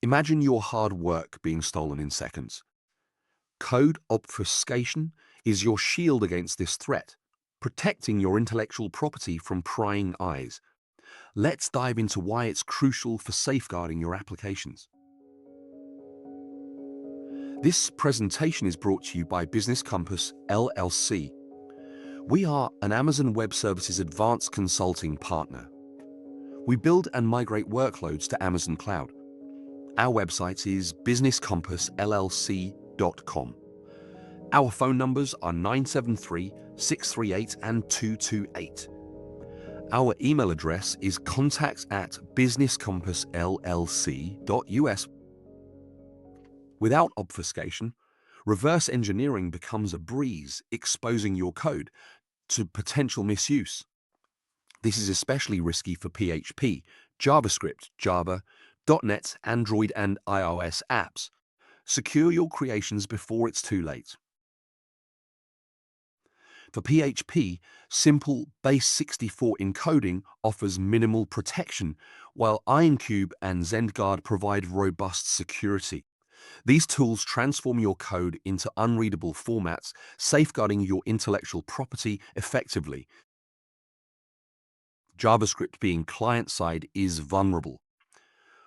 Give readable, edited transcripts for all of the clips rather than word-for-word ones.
Imagine your hard work being stolen in seconds. Code obfuscation is your shield against this threat, protecting your intellectual property from prying eyes. Let's dive into why it's crucial for safeguarding your applications. This presentation is brought to you by Business Compass LLC. We are an Amazon Web Services advanced consulting partner. We build and migrate workloads to Amazon Cloud. Our website is businesscompassllc.com. Our phone numbers are 973-638 and 228. Our email address is contacts@businesscompassllc.us. Without obfuscation, reverse engineering becomes a breeze, exposing your code to potential misuse. This is especially risky for PHP, JavaScript, Java, .NET, Android, and iOS apps. Secure your creations before it's too late. For PHP, simple base64 encoding offers minimal protection, while IronCube and ZendGuard provide robust security. These tools transform your code into unreadable formats, safeguarding your intellectual property effectively. JavaScript being client-side is vulnerable.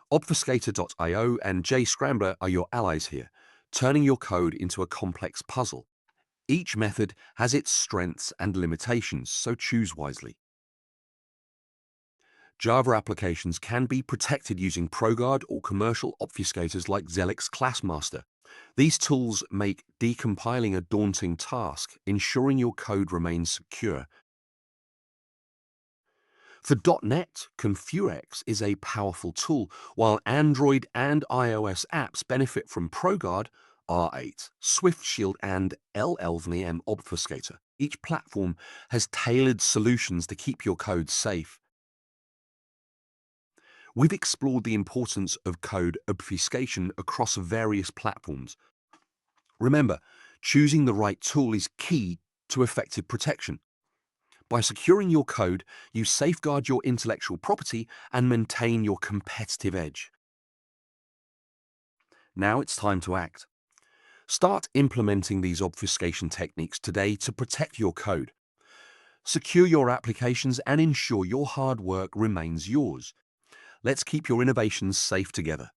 Obfuscated.io and JScrambler are your allies here, turning your code into a complex puzzle. Each method has its strengths and limitations, so choose wisely. Java applications can be protected using ProGuard or commercial obfuscators like Zelix ClassMaster. These tools make decompiling a daunting task, ensuring your code remains secure. For .NET, Confurex is a powerful tool, while Android and iOS apps benefit from ProGuard, R8, SwiftShield, and LLVM Obfuscator. Each platform has tailored solutions to keep your code safe. We've explored the importance of code obfuscation across various platforms. Remember, choosing the right tool is key to effective protection. By securing your code, you safeguard your intellectual property and maintain your competitive edge. Now it's time to act. Start implementing these obfuscation techniques today to protect your code. Secure your applications and ensure your hard work remains yours. Let's keep your innovations safe together.